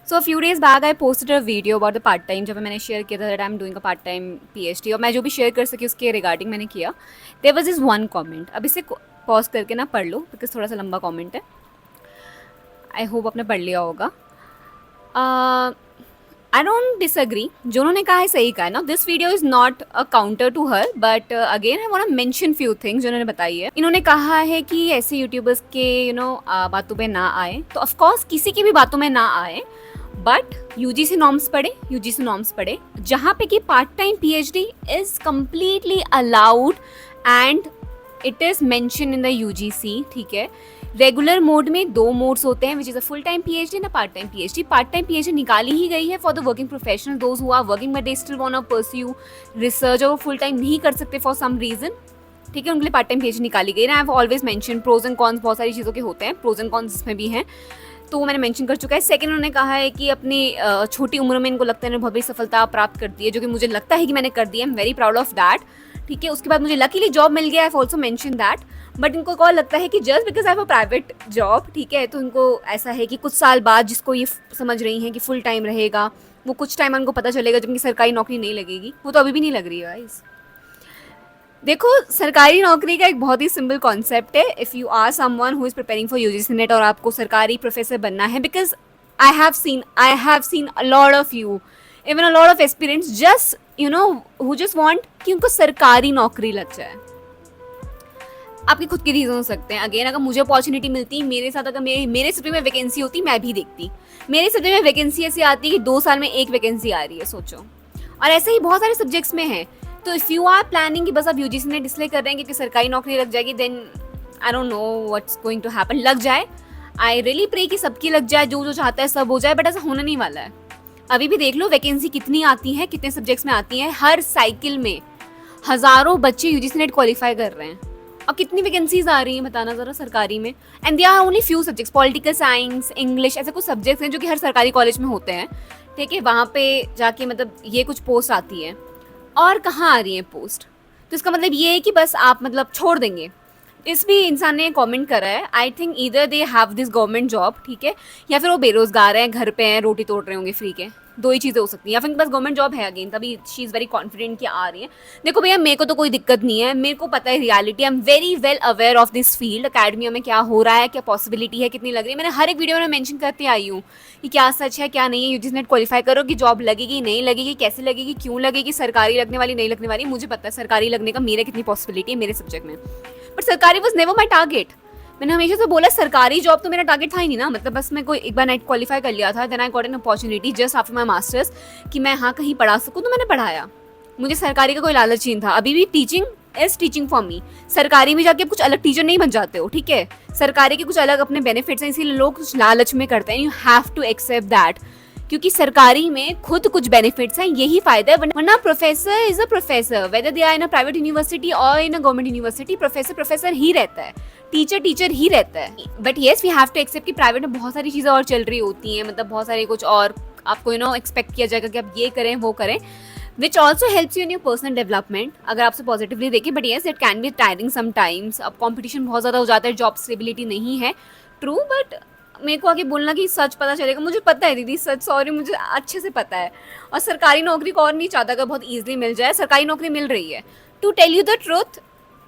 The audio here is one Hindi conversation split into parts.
So few days back I posted a video about the part time, जब मैंने शेयर किया था that I am doing a part time PhD, और मैं जो भी शेयर कर सकी उसके रिगार्डिंग मैंने किया। There was this one comment, अब इसे पॉज करके ना पढ़ लो बिकॉज थोड़ा सा लंबा कमेंट है। आई होप आपने पढ़ लिया होगा। आई डोंट डिसअग्री, जो उन्होंने कहा है सही कहा है ना। This video is not a counter to her, but again I want to mention few things जो उन्होंने बताई है। इन्होंने कहा है कि ऐसे यूट्यूबर्स के बातों पे ना आए, तो ऑफकोर्स किसी की भी बातों में ना आए, बट यूजीसी नॉर्म्स पढ़े, यूजीसी नॉर्म्स पढ़े, जहाँ पे कि part time PhD is completely allowed and it is mention in the UGC. ठीक है, रेगुलर मोड में दो मोड्स होते हैं, which is a full time PhD ना part time PhD. Part time PhD निकाली ही गई है for the working professional, those who are working but they still want to pursue research, और वो फुल टाइम नहीं कर सकते फॉर सम रीजन। ठीक है, उनके लिए पार्ट टाइम पीएचडी निकाली गई है। I have always mention pros and cons, बहुत सारी चीज़ों के होते हैं, प्रोज एंड कॉन्स इसमें भी हैं, तो मैंने मेंशन कर चुका है। सेकंड, उन्होंने कहा है कि अपनी छोटी उम्र में इनको लगता है इन्होंने बहुत बड़ी सफलता प्राप्त कर दी है, जो कि मुझे लगता है कि मैंने कर दी है। I am very proud of that. ठीक है, उसके बाद मुझे लकीली जॉब मिल गया, I also mention that. But इनको कॉल लगता है कि just because I have a private job, ठीक है, तो इनको ऐसा है कि कुछ साल बाद, जिसको ये समझ रही हैं कि फुल टाइम रहेगा, वो कुछ टाइम उनको पता चलेगा जब इनकी सरकारी नौकरी नहीं लगेगी। वो तो अभी भी नहीं लग रही है गाइस। देखो, सरकारी नौकरी का एक बहुत ही सिंपल कॉन्सेप्ट है। If you are someone who is preparing for UGC NET और आपको सरकारी प्रोफेसर बनना है, because I have seen a lot of you, even a lot of experience, just who just want कि उनको सरकारी नौकरी लग जाए। आपके खुद के रीज़न हो सकते हैं। अगेन, अगर मुझे अपॉर्चुनिटी मिलती, मेरे साथ अगर मेरे सब्जेक्ट में वैकेंसी होती, मैं भी देखती। मेरे सब्जेक्ट में वैकेंसी ऐसी आती है कि 2 साल में एक वैकेंसी आ रही है, सोचो। और ऐसे ही बहुत सारे सब्जेक्ट्स में है। तो इफ़ यू आर प्लानिंग कि बस आप यूजीसी नेट इसलिए कर रहे हैं क्योंकि सरकारी नौकरी लग जाएगी, then I don't know what's going to happen. लग जाए, आई रियली प्रे कि सबकी लग जाए, जो जो चाहता है सब हो जाए, बट ऐसा होने नहीं वाला है। अभी भी देख लो वैकेंसी कितनी आती है, कितने सब्जेक्ट्स में आती है। हर साइकिल में हज़ारों बच्चे यूजीसी नेट क्वालिफाई कर रहे हैं, और कितनी वैकेंसीज आ रही हैं बताना ज़रा सरकारी में। And they are only few subjects, political science, English, ऐसे कुछ सब्जेक्ट्स हैं जो कि हर सरकारी कॉलेज में होते हैं। ठीक है, वहाँ पे जाके मतलब ये कुछ पोस्ट आती है, और कहाँ आ रही है पोस्ट। तो इसका मतलब ये है कि बस आप मतलब छोड़ देंगे। इस भी इंसान ने कमेंट करा है, I think either they have this government job, ठीक है, या फिर वो बेरोजगार हैं, घर पे हैं, रोटी तोड़ रहे होंगे फ्री के। दो ही चीज़ें हो सकती हैं, या फिर उनके पास गवर्नमेंट जॉब है अगेन, तभी शी इज़ वेरी कॉन्फिडेंट कि आ रही है। देखो भैया, मेरे को तो कोई दिक्कत नहीं है, मेरे को पता है reality, I am very well aware of this field, academia में क्या हो रहा है, क्या पॉसिबिलिटी है, कितनी लग रही है। मैंने हर एक वीडियो में मेंशन करते आई हूँ कि क्या सच है क्या नहीं है। यूजीसी नेट क्वालिफाई करो कि जॉब लगेगी नहीं लगेगी, कैसे लगेगी, क्यों लगेगी, सरकारी लगने वाली नहीं लगने वाली, मुझे पता है सरकारी लगने का मेरे कितनी पॉसिबिलिटी है मेरे सब्जेक्ट में। बट सरकारी वॉज नेवर माई टारगेट। मैंने हमेशा से बोला सरकारी जॉब तो मेरा टारगेट था ही नहीं ना। मतलब बस मैं कोई एक बार नेट क्वालिफाई कर लिया था, then I got an opportunity just after my masters कि मैं हाँ कहीं पढ़ा सकूँ, तो मैंने पढ़ाया। मुझे सरकारी का कोई लालच नहीं था। अभी भी teaching is teaching for me. सरकारी में जाके आप कुछ अलग टीचर नहीं बन जाते हो, ठीक है। सरकारी के कुछ अलग अपने बेनिफिट्स हैं, इसीलिए लोग कुछ लालच में करते हैं। You have to accept that, क्योंकि सरकारी में खुद कुछ बेनिफिट्स हैं, यही फायदा है। वरना professor is a professor, whether they are in a private university और in a government university, professor professor ही रहता है, टीचर टीचर ही रहता है। But yes, we have to accept कि प्राइवेट में बहुत सारी चीज़ें और चल रही होती हैं, मतलब बहुत सारे कुछ और आपको एक्सपेक्ट किया जाएगा कि आप ये करें वो करें, which also helps you in your personal development, अगर आपसे पॉजिटिवली देखें। But yes, it can be tiring sometimes. अब कॉम्पिटिशन बहुत ज़्यादा हो जाता है, जॉब स्टेबिलिटी नहीं है, ट्रू। बट मेरे को आगे बोलना कि सच पता चलेगा, मुझे पता है दीदी सच, सॉरी, मुझे अच्छे से पता है। और सरकारी नौकरी कौन नहीं चाहता अगर बहुत ईजिली मिल जाए। सरकारी नौकरी मिल रही है। To tell you the truth,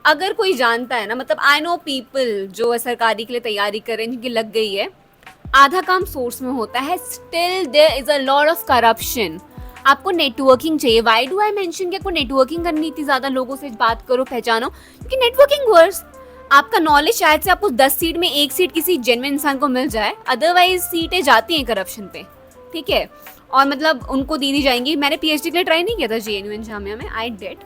अगर कोई जानता है ना, मतलब आई नो पीपल जो सरकारी के लिए तैयारी कर रहे हैं, जिनकी लग गई है, आधा काम सोर्स में होता है, still there is a lot of corruption. आपको नेटवर्किंग चाहिए। वाई डू आई मेंशन कि आपको नेटवर्किंग करनी थी, ज़्यादा लोगों से बात करो, पहचानो, क्योंकि नेटवर्किंग वर्स। आपका नॉलेज शायद से आपको 10 सीट में 1 सीट किसी जेन्युइन इंसान को मिल जाए, अदरवाइज सीटें जाती हैं करप्शन पे, ठीक है। और मतलब उनको दी जाएंगी। मैंने पीएचडी के लिए ट्राई नहीं किया था जेएनयू जामिया में, आई डिड।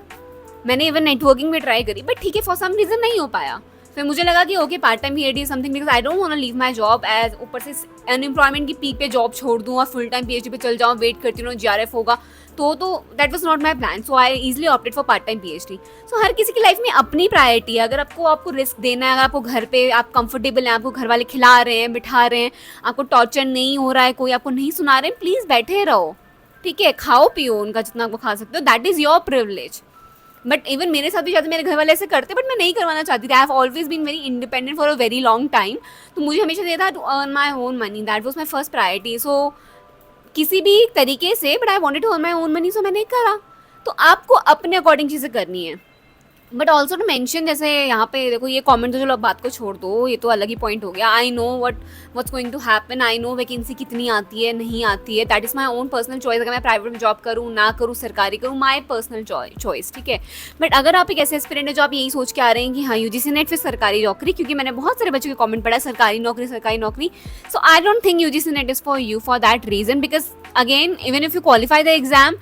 मैंने इवन नेटवर्किंग में ट्राई करी, बट ठीक है, फॉर सम रीज़न नहीं हो पाया। फिर मुझे लगा कि okay, part time PhD something, because I don't want to leave my job as ऊपर से अनएम्प्लॉयमेंट की पीक पे जॉब छोड़ दूँ और फुल टाइम पीएचडी पे चल जाऊँ, वेट करती रहूँ जीआरएफ होगा, तो that was not my plan. So I easily opted for part time PhD. So हर किसी की लाइफ में अपनी प्रायोरिटी है। अगर आपको रिस्क देना है, अगर आपको घर पे आप कंफर्टेबल हैं, आपको घर वाले खिला रहे हैं, बिठा रहे हैं, आपको टॉर्चर नहीं हो रहा है, कोई आपको नहीं सुना रहे हैं, प्लीज़ बैठे रहो, ठीक है। खाओ पियो उनका जितना आपको खा सकते हो, that is your privilege. But even मेरे साथ भी शायद मेरे घर वाले ऐसे करते, बट मैं नहीं करवाना चाहती थी। I have always been very independent for a very long time. तो मुझे हमेशा ये था to earn my own money, that was my first priority. So किसी भी तरीके से, but I wanted to earn my own money, so मैंने करा। तो आपको अपने अकॉर्डिंग चीज़ें करनी है। बट ऑल्सो टू मेंशन, जैसे यहाँ पे देखो ये कमेंट तो चलो अब बात को छोड़ दो, ये तो अलग ही पॉइंट हो गया। I know what's going to happen, I know vacancy कितनी आती है नहीं आती है, that is my own personal choice. अगर मैं प्राइवेट में जॉब करूँ ना करूँ, सरकारी करूँ, माई पर्सनल चॉइस, ठीक है। बट अगर आप एक ऐसे एस्पिरेंट है जो आप यही सोच के आ रहे हैं कि हाँ यूजीसी नेट फिर सरकारी नौकरी, क्योंकि मैंने बहुत सारे बच्चों के कॉमेंट पढ़ा सरकारी नौकरी, so I don't think UGC NET is for you for that reason, because again even if you qualify the exam,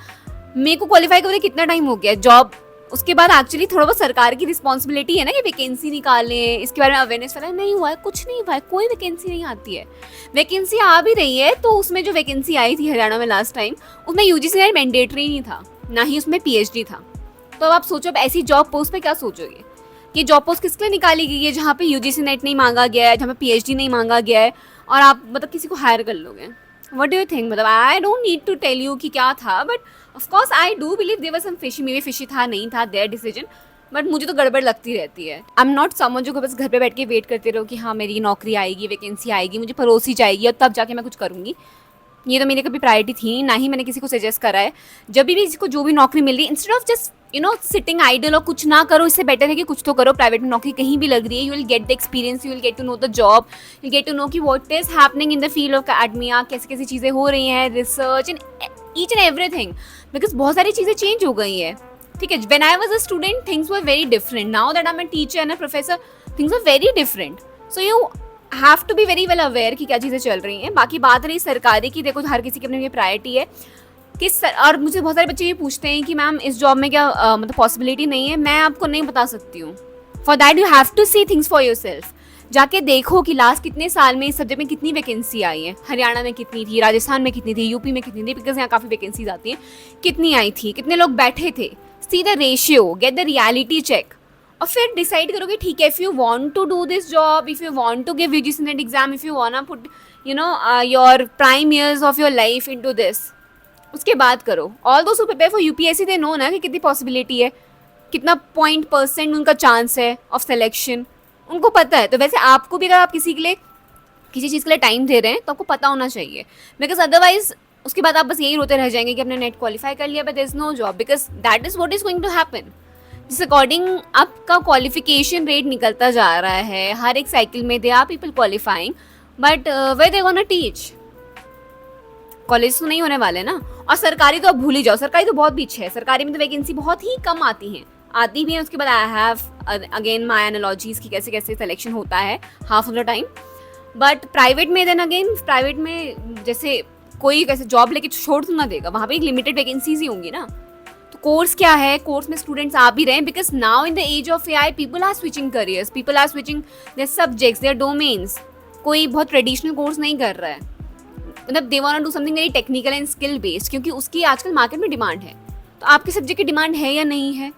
मेरे को क्वालिफाई करने कितना टाइम हो गया, जॉब उसके बाद एक्चुअली थोड़ा बहुत सरकार की रिस्पॉन्सिबिलिटी है ना कि वैकेंसी निकालें, इसके बारे में अवेयरनेस फैलाएं, नहीं हुआ है, कुछ नहीं हुआ है, कोई वैकेंसी नहीं आती है। वैकेंसी आ भी रही है तो उसमें जो वैकेंसी आई थी हरियाणा में लास्ट टाइम, उसमें यूजीसी नेट मैंडेटरी नहीं था, ना ही उसमें पीएचडी था। तो अब आप सोचो, अब ऐसी जॉब पोस्ट पे क्या सोचोगे कि जॉब पोस्ट किसके लिए निकाली गई है जहाँ पे यूजीसी नेट नहीं मांगा गया है, जहाँ पे पीएचडी नहीं मांगा गया है, और आप मतलब किसी को हायर कर लोगे। What do you think? मतलब I don't need to tell you कि क्या था, but of course I do believe there was some fishy, maybe fishy था नहीं था, देयर डिसीजन, बट मुझे तो गड़बड़ लगती रहती है। आई एम नॉट समवन जो बस घर पे बैठ के वेट करते रहो कि हाँ मेरी नौकरी आएगी, वैकेंसी आएगी, मुझे परोसी जाएगी और तब जाके मैं कुछ करूँगी। ये तो मेरी कभी प्रायोरिटी थी, ना ही मैंने किसी को सजेस्ट करा है। जब भी किसी को जो भी नौकरी मिल रही है, instead of just sitting idle और कुछ ना करो, इससे बेटर है कि कुछ तो करो। प्राइवेट में नौकरी कहीं भी लग रही है, you will get the experience, you will get to know the job, you get to know कि what is happening in the field of academia, कैसी कैसी चीज़ें हो रही हैं, research and each and everything, because बहुत सारी चीज़ें चेंज हो गई है, ठीक है। When I was a student things were very different, now that I am a teacher and a professor things are very different, so you have to be very well aware कि क्या चीज़ें चल रही हैं। बाकी बात रही सरकारी की, देखो हर किसी की अपनी प्रायोरिटी है कि और मुझे बहुत सारे बच्चे ये पूछते हैं कि मैम इस जॉब में क्या मतलब पॉसिबिलिटी नहीं है, मैं आपको नहीं बता सकती हूँ। For that you have to see things for yourself, जाके देखो कि लास्ट कितने साल में इस सब्जेक्ट में कितनी वैकेंसी आई है, हरियाणा में कितनी थी, राजस्थान में कितनी थी, यूपी में कितनी थी, बिकॉज यहाँ काफ़ी वैकेंसीज आती हैं, कितनी आई थी, कितने लोग बैठे थे, see the ratio, get the reality check, और फिर डिसाइड करोगे ठीक है, if you want to do this job, if you want to give UGC NET exam, if you want put your prime years of your life into this, उसके बाद करो। All those who prepare for UPSC they know ना कि कितनी पॉसिबिलिटी है, कितना % उनका चांस है ऑफ सिलेक्शन, उनको पता है। तो वैसे आपको भी अगर आप किसी के लिए किसी चीज़ के लिए टाइम दे रहे हैं तो आपको पता होना चाहिए, बिकॉज अदरवाइज उसके बाद आप बस यही रोते रह जाएंगे कि अपने नेट क्वालिफाई कर लिया but there is no job, because that is what is going to happen. जिस अकॉर्डिंग आपका क्वालिफिकेशन रेट निकलता जा रहा है हर एक साइकिल में, they are people qualifying, but where they gonna teach, college तो नहीं होने वाले ना। और सरकारी तो आप भूल ही जाओ, सरकारी तो बहुत पीछे है, सरकारी में तो वैकेंसी बहुत ही कम आती हैं, आती भी है। उसके बाद I have again my analogies की कैसे कैसे सिलेक्शन होता है half of the time. But private में देन अगेन, प्राइवेट में जैसे कोई कैसे जॉब लेके छोड़ तो ना देगा, वहाँ पे एक लिमिटेड वैकेंसीज ही होंगी ना। तो कोर्स क्या है, कोर्स में स्टूडेंट्स आ भी रहे हैं, because now in the age of AI people are switching careers, people are switching their subjects, their domains. कोई बहुत ट्रेडिशनल कोर्स नहीं कर रहा है, मतलब they want to do something very technical and skill based, क्योंकि उसकी आजकल मार्केट में डिमांड है। तो आपके सब्जेक्ट की डिमांड है या नहीं है,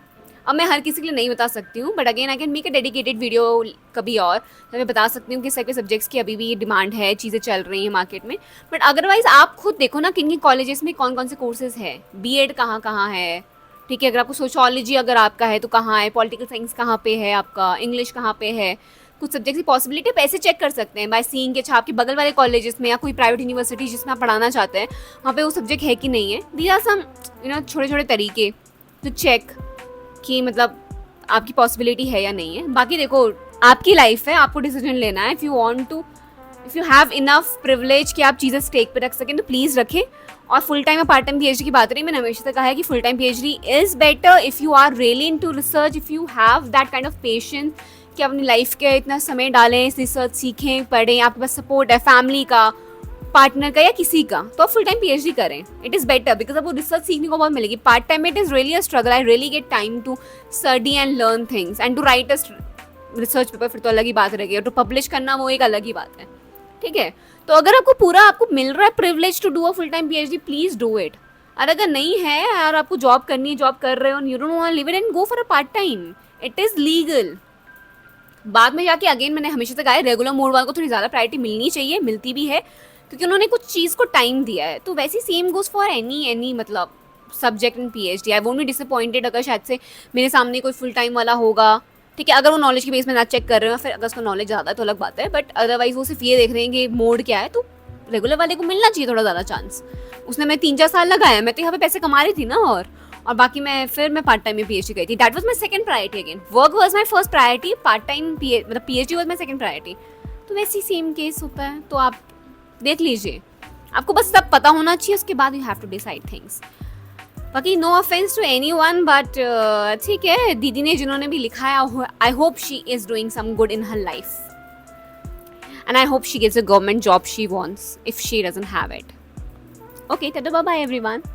अब मैं हर किसी के लिए नहीं बता सकती हूँ, but again I can make a dedicated video कभी और, तो मैं बता सकती हूँ कि सभी सब्जेक्ट्स की अभी भी डिमांड है, चीज़ें चल रही हैं मार्केट में। बट अदरवाइज आप खुद देखो ना किन किन कॉलेजेस में कौन कौन से कोर्सेज है, बीएड कहाँ कहाँ है, ठीक है। अगर आपको सोशोलॉजी अगर आपका है तो कहाँ है, पॉलिटिकल साइंस कहाँ पे है आपका, इंग्लिश कहाँ पे है, कुछ सब्जेक्ट की पॉसिबिलिटी पैसे चेक कर सकते हैं बाय सीइंग के अच्छा आपके बगल वाले कॉलेजेस में या कोई प्राइवेट यूनिवर्सिटी जिसमें आप पढ़ाना चाहते हैं वहाँ पे वो सब्जेक्ट है कि नहीं है। दीज आर सम छोटे छोटे तरीके टू चेक कि मतलब आपकी पॉसिबिलिटी है या नहीं है। बाकी देखो आपकी लाइफ है, आपको डिसीजन लेना है। If you have enough privilege कि आप चीज़ें स्टेक पे रख सकें तो प्लीज़ रखें। और फुल टाइम या पार्ट टाइम पीएचडी की बात रही, मैंने हमेशा से कहा है कि full time PhD is better if you are really into research, if you have that kind of patience कि अपनी लाइफ के इतना समय डालें, रिसर्च सीखें, पढ़ें, आपके पास सपोर्ट है फैमिली का, पार्टनर का या किसी का, तो आप फुल टाइम पीएचडी करें। इट इज़ बेटर बिकॉज आपको रिसर्च सीखने को बहुत मिलेगी। पार्ट टाइम में it is really a struggle, I really get time to study and learn things and to write a research paper, फिर तो अलग ही बात रहेगी, और टू पब्लिश करना वो एक अलग ही बात है, ठीक है। तो अगर आपको मिल रहा है privilege to do a full time PhD, please do it. और अगर नहीं है और आपको जॉब करनी है, जॉब कर रहे हो, you don't want to leave it, and go for a part time, it is legal. बाद में जाके अगेन मैंने हमेशा से कहा है रेगुलर मोड वालों को थोड़ी ज़्यादा प्रायोरिटी मिलनी चाहिए, मिलती भी है क्योंकि उन्होंने कुछ चीज़ को टाइम दिया है। तो वैसे सेम गोज फॉर एनी मतलब subject in PhD. I won't be disappointed अगर शायद से मेरे सामने कोई फुल टाइम वाला होगा, ठीक है, अगर वो नॉलेज के बेस में ना चेक कर रहे हो, फिर अगर उसका नॉलेज ज़्यादा है तो अलग बात है, बट अदरवाइज वो सिर्फ ये देख रहे हैं कि मोड क्या है, तो रेगुलर वाले को मिलना चाहिए थोड़ा ज़्यादा चांस। उसने मैं 3-4 साल लगाया, मैं तो यहाँ पे पैसे कमा रही थी ना, और बाकी मैं पार्ट टाइम में पीएचडी गई थी। That was my second priority again. Work was my first priority, part time मतलब PhD was my second priority. तो वैसे ही सेम केस होता है, तो आप देख लीजिए, आपको बस सब पता होना चाहिए, उसके बाद you have to decide things. बाकी no offence to anyone, but ठीक है, दीदी ने जिन्होंने भी लिखा है, I hope she is doing some good in her life and I hope she gets a government job she wants if she doesn't have it. Okay, tada, bye bye everyone.